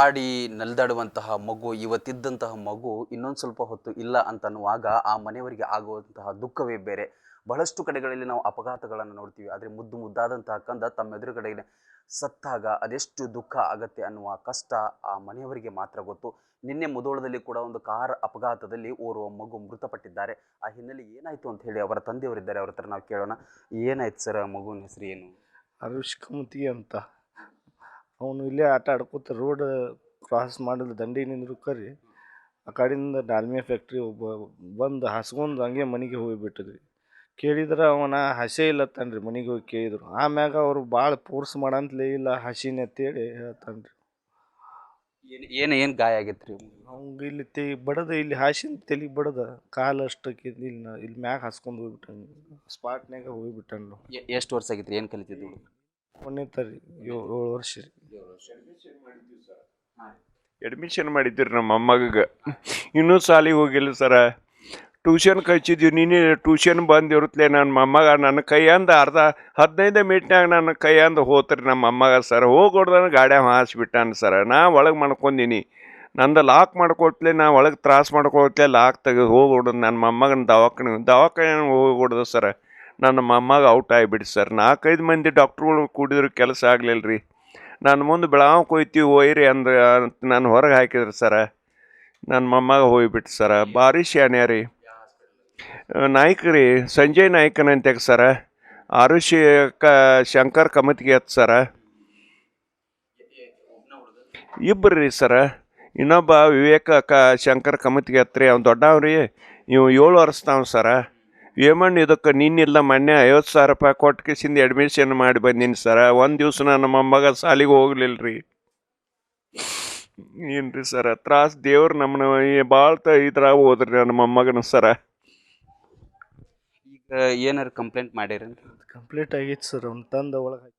ಆಡಿ ನಲಿದಾಡುವಂತಹ ಮಗು, ಇವತ್ತಿದ್ದಂತಹ ಮಗು ಇನ್ನೊಂದು ಸ್ವಲ್ಪ ಹೊತ್ತು ಇಲ್ಲ ಅಂತನ್ನುವಾಗ ಆ ಮನೆಯವರಿಗೆ ಆಗುವಂತಹ ದುಃಖವೇ ಬೇರೆ. ಬಹಳಷ್ಟು ಕಡೆಗಳಲ್ಲಿ ನಾವು ಅಪಘಾತಗಳನ್ನು ನೋಡ್ತೀವಿ. ಆದರೆ ಮುದ್ದು ಮುದ್ದಾದಂತಹ ಕಂದ ತಮ್ಮ ಎದುರುಗಡೆ ಸತ್ತಾಗ ಅದೆಷ್ಟು ದುಃಖ ಆಗತ್ತೆ ಅನ್ನುವ ಕಷ್ಟ ಆ ಮನೆಯವರಿಗೆ ಮಾತ್ರ ಗೊತ್ತು. ನಿನ್ನೆ ಮುಧೋಳದಲ್ಲಿ ಕೂಡ ಒಂದು ಕಾರ್ ಅಪಘಾತದಲ್ಲಿ ಓರ್ವ ಮಗು ಮೃತಪಟ್ಟಿದ್ದಾರೆ. ಆ ಹಿನ್ನೆಲೆ ಏನಾಯ್ತು ಅಂತ ಹೇಳಿ ಅವರ ತಂದೆಯವರಿದ್ದಾರೆ, ಅವ್ರ ಹತ್ರ ನಾವು ಕೇಳೋಣ. ಏನಾಯ್ತು ಸರ್? ಆ ಮಗುವಿನ ಹೆಸರು ಏನು? ಹರೀಶ್ ಕಮತಿ ಅಂತ. ಅವನು ಇಲ್ಲೇ ಆಟ ಆಡ್ಕೋತ ರೋಡ್ ಕ್ರಾಸ್ ಮಾಡಿದ ದಂಡಿ ನಿಂದ್ರಕರಿ ಆ ಕಡೆಯಿಂದ ಡಾಲ್ಮಿಯಾ ಫ್ಯಾಕ್ಟ್ರಿ ಬಂದು ಹಸ್ಕೊಂಡು ಹಂಗೆ ಮನೆಗೆ ಹೋಗಿಬಿಟ್ಟಿದ್ರಿ. ಕೇಳಿದ್ರೆ ಅವನ ಹಸೆ ಇಲ್ಲತ್ತನ್ರಿ. ಮನೆಗೆ ಹೋಗಿ ಕೇಳಿದ್ರು. ಆಮ್ಯಾಗ ಅವರು ಭಾಳ ಫೋರ್ಸ್ ಮಾಡಂತಲೇ ಇಲ್ಲ ಹಸಿನೇ ಅಂತೇಳಿ ಹೇಳ್ತಾನ್ರಿ. ಏನು ಏನು ಗಾಯ ಆಗೈತೆ ರೀ? ಅವ್ಗೆ ಇಲ್ಲಿ ಬಡದ, ಇಲ್ಲಿ ಹಾಸಿನ ತೆಲಿಗೆ ಬಡದ, ಕಾಲು ಅಷ್ಟಕ್ಕೆ ಇಲ್ಲಿ ಮ್ಯಾಗ ಹಸ್ಕೊಂಡು ಹೋಗ್ಬಿಟ್ಟಾನ. ಸ್ಪಾಟ್ನಾಗ ಹೋಗ್ಬಿಟ್ಟಾನ. ಎಷ್ಟು ವರ್ಷ ಆಗೈತೆ ರೀ? ಏನು ಕಲಿತಿದ್ದು? ಒಂದೇ ತರಿ 7 ವರ್ಷ ರೀ. ಅಡ್ಮಿಷನ್ ಮಾಡಿದ್ದೀರಿ ನಮ್ಮ ಅಮ್ಮಗ. ಇನ್ನೂ ಸಾಲಿಗೆ ಹೋಗಿಲ್ಲ ಸರ. ಟ್ಯೂಷನ್ ಕಳಿಸಿದ್ವಿ. ನೀನು ಟ್ಯೂಷನ್ ಬಂದಿರುತ್ತಲೇ ನನ್ನ ಮೊಮ್ಮಗ ನನ್ನ ಕೈಯಂದು 15 ಮಿನಿಟ್ನಾಗ ನನ್ನ ಕೈಯಂದು ಹೋತ್ರಿ ನಮ್ಮ ಅಮ್ಮಗ ಸರ್. ಹೋಗೋಡ್ದಾನ ಗಾಡ್ಯಾಗ ಹಾಸ್ಬಿಟ್ಟಾನ ಸರ. ನಾ ಒಳಗೆ ಮಾಡ್ಕೊಂಡೀನಿ. ನಂದು ಲಾಕ್ ಮಾಡ್ಕೊಟ್ಲೆ, ನಾ ಒಳಗೆ ತ್ರಾಸ ಮಾಡ್ಕೊಟ್ಲೆ ಲಾಕ್ ತೆಗೆದು ಹೋಗೋಡ್ದು ನನ್ನ ಮೊಮ್ಮಗನ ದವಾಖಾನೆ ಹೋಗೋಡ್ದು ಸರ. ನನ್ನ ಮೊಮ್ಮಗ ಔಟ್ ಆಗಿಬಿಟ್ಟು ಸರ್. 4-5 ಮಂದಿ ಡಾಕ್ಟ್ರುಗಳು ಕೂಡಿದ್ರು ಕೆಲಸ ಆಗಲಿಲ್ಲ ರೀ. ನಾನು ಮುಂದೆ ಬೆಳಗಾವಿಗೆ ಹೋಯ್ತೀವಿ ಒಯ್ರಿ ಅಂದ್ರೆ ನಾನು ಹೊರಗೆ ಹಾಕಿದ್ರಿ ಸರ. ನನ್ನ ಮೊಮ್ಮಗ ಹೋಗ್ಬಿಟ್ಟು ಸರ. ಭಾರಿ ಶಾನ್ಯ ರೀ. ನಾಯ್ಕ ರೀ, ಸಂಜಯ್ ನಾಯ್ಕನಂತ್ಯಾಗ ಸರ. ಆರುಷ್ ಶಂಕರ್ ಕಮತಿಗೆ ಅತ್ ಸರ. ಇಬ್ಬರು ರೀ ಸರ. ಇನ್ನೊಬ್ಬ ವಿವೇಕ ಶಂಕರ್ ಕಮತಿಗೆ ಹತ್ರಿ. ಅವ್ನು ದೊಡ್ಡವ್ರಿ. ಇವು 7 ವರ್ಷದವ್ ಸರ. ಏಮಣ್ಣ ಇದಕ್ಕೆ ನಿನ್ನಿಲ್ಲ ಮೊನ್ನೆ 50,000 ರೂಪಾಯಿ ಕೊಟ್ಟು ಕಿಸಿಂದ ಅಡ್ಮಿಷನ್ ಮಾಡಿ ಬಂದೀನಿ ಸರ. ಒಂದು ದಿವ್ಸ ನನ್ನ ಮೊಮ್ಮಗ ಸಾಲಿಗೆ ಹೋಗ್ಲಿಲ್ಲ ರೀ. ಏನು ರೀ ಸರ ತ್ರಾಸು. ದೇವ್ರು ನಮ್ಮನ್ನ ಭಾಳ ಇದ್ರಾಗ ಹೋದ್ರಿ ನನ್ನ ಮೊಮ್ಮಗನ ಸರ. ಈಗ ಏನಾರು ಕಂಪ್ಲೇಂಟ್ ಮಾಡಿರಿ? ಕಂಪ್ಲೀಟ್ ಆಗೈತೆ ಸರ್. ಅವ್ನು ತಂದ ಒಳಗೆ ಹಾಕಿ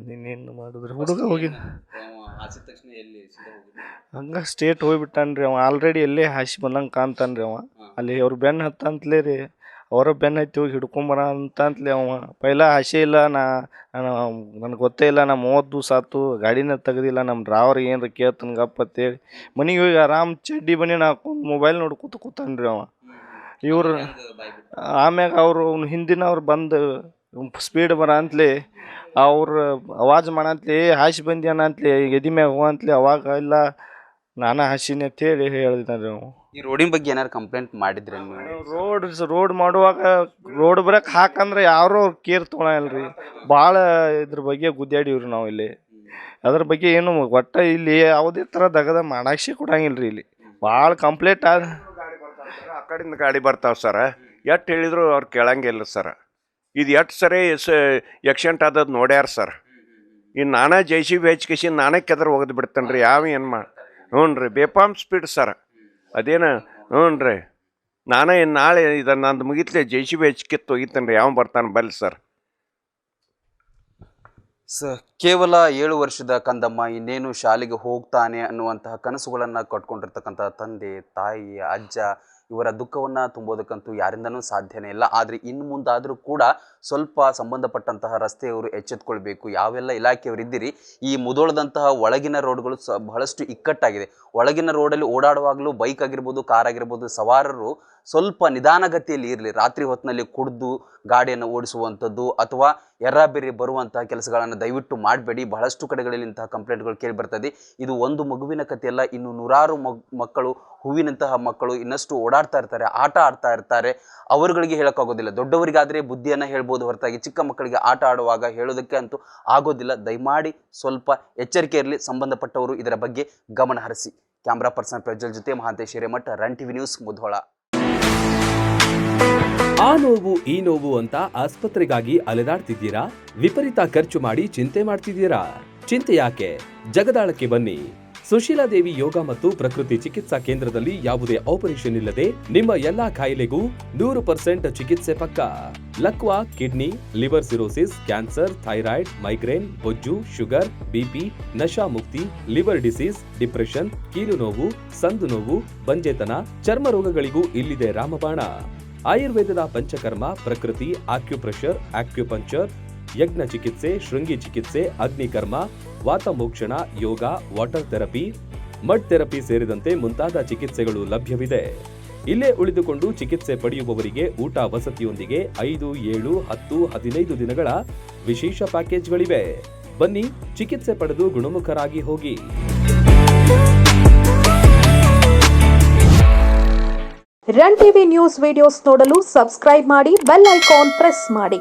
ನೀನೇನು ಮಾಡಿದ್ರಿ? ಹುಡುಗ ಹೋಗಿ ಹಂಗೆ ಸ್ಟೇಟ್ ಹೋಗ್ಬಿಟ್ಟಾನ್ರಿ. ಅವ ಆಲ್ರೆಡಿ ಎಲ್ಲೇ ಹಾಸಿ ಬಂದಂಗೆ ಕಾಣ್ತಾನ್ರಿ. ಅವ ಅಲ್ಲಿ ಅವ್ರ ಬೆನ್ನು ಹತ್ತಂತಲೇ ರೀ. ಅವರ ಬೆನ್ನು ಹತ್ತಿ ಹೋಗಿ ಹಿಡ್ಕೊಂಬರ ಅಂತಂತಲೇ ಅವ ಪೈಲ ಹಾಸೆ ಇಲ್ಲ. ನನಗೆ ಗೊತ್ತೇ ಇಲ್ಲ. ನಾ 30 ದಿವಸ ಆಯ್ತು ಗಾಡಿನ ತೆಗ್ದಿಲ್ಲ. ನಮ್ಮ ಡ್ರೈವರ್ ಏನ್ರ ಕೇಳ್ತಾನೆ ಗಪ್ಪ ಅಂತೇಳಿ ಮನೆಗೆ ಹೋಗಿ ಆರಾಮ್ ಚಡ್ಡಿ ಬನ್ನಿ ಹಾಕೊಂಡು ಮೊಬೈಲ್ ನೋಡಿ ಕೂತಾನ್ರಿ ಅವ. ಇವ್ರು ಆಮ್ಯಾಗ ಅವ್ರು ಹಿಂದಿನವ್ರು ಬಂದು ಸ್ಪೀಡ್ ಬರ ಅಂತಲೇ ಅವ್ರು ಅವಾಜ್ ಮಾಡಂತಲೇ ಹಾಸಿ ಬಂದ್ಯಾನ ಅಂತಲೇ ಎದಿ ಮ್ಯಾಗ ಹೋ ಅಂತಲೇ. ಅವಾಗ ಇಲ್ಲ ನಾನಾ ಹಾಸಿನಿ ಅಂತೇಳಿ ಹೇಳಿದ್ದಾನೆ ರೀ. ಈ ರೋಡಿನ ಬಗ್ಗೆ ಏನಾರು ಕಂಪ್ಲೇಂಟ್ ಮಾಡಿದ್ರಿ ನೀವು? ರೋಡ್ ಮಾಡುವಾಗ ರೋಡ್ ಬರಕ್ಕೆ ಹಾಕಂದ್ರೆ ಯಾರು ಕೇರ್ ತೊಗೊಳಲ್ರಿ. ಭಾಳ ಇದ್ರ ಬಗ್ಗೆ ಗುದ್ದಾಡಿವ್ರಿ ನಾವು ಇಲ್ಲಿ. ಅದ್ರ ಬಗ್ಗೆ ಏನು ಒಟ್ಟ ಇಲ್ಲಿ ಯಾವುದೇ ಥರ ದಗದ ಮಾಡಾಕ್ಸಿ ಕೊಡಂಗಿಲ್ಲ ರೀ. ಇಲ್ಲಿ ಭಾಳ ಕಂಪ್ಲೇಂಟ್ ಆ ಕಡೆಯಿಂದ ಗಾಡಿ ಬರ್ತಾವೆ ಸರ. ಎಷ್ಟು ಹೇಳಿದ್ರು ಅವ್ರು ಕೇಳಂಗಿಲ್ಲ ಸರ. ಇದು ಎಷ್ಟು ಸರಿ ಆಕ್ಸಿಡೆಂಟ್ ಆದದ್ದು ನೋಡ್ಯಾರ ಸರ್. ಇನ್ನು ನಾನೇ JCB ಹಚ್ಕಿಸಿ ನಾನೇ ಕೆದರ್ ಒಗೆದು ಬಿಡ್ತೇನೆ ರೀ. ಯಾವ ಏನು ಹ್ಞೂ ರೀ. ಬೇಪಾಮ್ ಸ್ಪೀಡ್ ಸರ್ ಅದೇನು. ಹ್ಞೂ ರೀ. ನಾನೇ ನಾಳೆ ಇದನ್ನು ನಂದು ಮುಗಿತ್ಲೆ JCB ಹಚ್ಕಿತ್ತು ಒಗಿತೇನೆ ರೀ. ಯಾವ ಬರ್ತಾನೆ ಬಲ್ಲಿ ಸರ್. ಕೇವಲ 7 ವರ್ಷದ ಕಂದಮ್ಮ ಇನ್ನೇನು ಶಾಲೆಗೆ ಹೋಗ್ತಾನೆ ಅನ್ನುವಂತಹ ಕನಸುಗಳನ್ನು ಕಟ್ಕೊಂಡಿರ್ತಕ್ಕಂಥ ತಂದೆ, ತಾಯಿ, ಅಜ್ಜ ಇವರ ದುಃಖವನ್ನು ತುಂಬೋದಕ್ಕಂತೂ ಯಾರಿಂದನೂ ಸಾಧ್ಯನೇ ಇಲ್ಲ. ಆದರೆ ಇನ್ನು ಮುಂದಾದರೂ ಕೂಡ ಸ್ವಲ್ಪ ಸಂಬಂಧಪಟ್ಟಂತಹ ರಸ್ತೆಯವರು ಎಚ್ಚೆತ್ಕೊಳ್ಬೇಕು. ಯಾವೆಲ್ಲ ಇಲಾಖೆಯವರು ಇದ್ದೀರಿ, ಈ ಮುಧೋಳದಂತಹ ಒಳಗಿನ ರೋಡ್ಗಳು ಬಹಳಷ್ಟು ಇಕ್ಕಟ್ಟಾಗಿದೆ. ಒಳಗಿನ ರೋಡಲ್ಲಿ ಓಡಾಡುವಾಗಲೂ ಬೈಕ್ ಆಗಿರ್ಬೋದು, ಕಾರ್ ಆಗಿರ್ಬೋದು, ಸವಾರರು ಸ್ವಲ್ಪ ನಿಧಾನಗತಿಯಲ್ಲಿ ಇರಲಿ. ರಾತ್ರಿ ಹೊತ್ತಿನಲ್ಲಿ ಕುಡಿದು ಗಾಡಿಯನ್ನು ಓಡಿಸುವಂಥದ್ದು ಅಥವಾ ಎರ್ರಾಬೇರಿ ಬರುವಂತಹ ಕೆಲಸಗಳನ್ನು ದಯವಿಟ್ಟು ಮಾಡಬೇಡಿ. ಬಹಳಷ್ಟು ಕಡೆಗಳಲ್ಲಿ ಇಂತಹ ಕಂಪ್ಲೇಂಟ್ಗಳು ಕೇಳಿ ಬರ್ತದೆ. ಇದು ಒಂದು ಮಗುವಿನ ಕಥೆಯಲ್ಲ. ಇನ್ನು ನೂರಾರು ಮಕ್ಕಳು, ಹೂವಿನಂತಹ ಮಕ್ಕಳು ಇನ್ನಷ್ಟು ಓಡಾಡ್ತಾ ಇರ್ತಾರೆ, ಆಟ ಆಡ್ತಾ ಇರ್ತಾರೆ. ಅವರುಗಳಿಗೆ ಹೇಳೋಕ್ಕಾಗೋದಿಲ್ಲ. ದೊಡ್ಡವರಿಗಾದರೆ ಬುದ್ಧಿಯನ್ನು ಹೇಳ್ಬೋದು ಹೊರತಾಗಿ ಚಿಕ್ಕ ಮಕ್ಕಳಿಗೆ ಆಟ ಆಡುವಾಗ ಹೇಳೋದಕ್ಕೆ ಅಂತೂ ಆಗೋದಿಲ್ಲ. ದಯಮಾಡಿ ಸ್ವಲ್ಪ ಎಚ್ಚರಿಕೆ ಇರಲಿ. ಸಂಬಂಧಪಟ್ಟವರು ಇದರ ಬಗ್ಗೆ ಗಮನ ಹರಿಸಿ. ಕ್ಯಾಮ್ರಾ ಪರ್ಸನ್ ಪ್ರಜ್ವಲ್ ಜೊತೆ Mahantesh Hiremath, run TV news, Mudhol. ಆ ನೋವು ಈ ನೋವು ಅಂತ ಆಸ್ಪತ್ರೆಗಾಗಿ ಅಲೆದಾಡ್ತಿದ್ದೀರಾ? ವಿಪರೀತ ಖರ್ಚು ಮಾಡಿ ಚಿಂತೆ ಮಾಡ್ತಿದ್ದೀರಾ? ಚಿಂತೆ ಯಾಕೆ? ಜಗದಾಳಕ್ಕೆ ಬನ್ನಿ. ಸುಶೀಲಾ ದೇವಿ ಯೋಗ ಮತ್ತು ಪ್ರಕೃತಿ ಚಿಕಿತ್ಸಾ ಕೇಂದ್ರದಲ್ಲಿ ಯಾವುದೇ ಆಪರೇಷನ್ ಇಲ್ಲದೆ ನಿಮ್ಮ ಎಲ್ಲಾ ಕಾಯಿಲೆಗೂ 100% ಚಿಕಿತ್ಸೆ ಪಕ್ಕ. ಲಕ್ವಾ, kidney, liver cirrhosis, cancer, thyroid, migraine, ಬೊಜ್ಜು, ಶುಗರ್, BP, ನಶಾ ಮುಕ್ತಿ, ಲಿವರ್ ಡಿಸೀಸ್, ಡಿಪ್ರೆಷನ್, ಕೀಲು ನೋವು, ಸಂದು ನೋವು, ಬಂಜೆತನ, ಚರ್ಮ ರೋಗಗಳಿಗೂ ಇಲ್ಲಿದೆ ರಾಮಬಾಣ. ಆಯುರ್ವೇದದ ಪಂಚಕರ್ಮ, ಪ್ರಕೃತಿ, ಆಕ್ಯುಪ್ರೆಷರ್, ಆಕ್ಯುಪಂಕ್ಚರ್, ಯಜ್ಞ ಚಿಕಿತ್ಸೆ, ಶೃಂಗಿ ಚಿಕಿತ್ಸೆ, ಅಗ್ನಿಕರ್ಮ, ವಾತಮೋಕ್ಷಣ, ಯೋಗ, ವಾಟರ್ ಥೆರಪಿ, ಮಡ್ ಥೆರಪಿ ಸೇರಿದಂತೆ ಮುಂತಾದ ಚಿಕಿತ್ಸೆಗಳು ಲಭ್ಯವಿದೆ. ಇಲ್ಲೇ ಉಳಿದುಕೊಂಡು ಚಿಕಿತ್ಸೆ ಪಡೆಯುವವರಿಗೆ ಊಟ ವಸತಿಯೊಂದಿಗೆ 5, 7, 10, 15 ದಿನಗಳ ವಿಶೇಷ ಪ್ಯಾಕೇಜ್ಗಳಿವೆ. ಬನ್ನಿ, ಚಿಕಿತ್ಸೆ ಪಡೆದು ಗುಣಮುಖರಾಗಿ ಹೋಗಿ. ರನ್ ಟಿವಿ ನ್ಯೂಸ್ ವಿಡಿಯೋಸ್ ನೋಡಲು ಸಬ್ಸ್ಕ್ರೈಬ್ ಮಾಡಿ, ಬೆಲ್ ಐಕಾನ್ ಪ್ರೆಸ್ ಮಾಡಿ.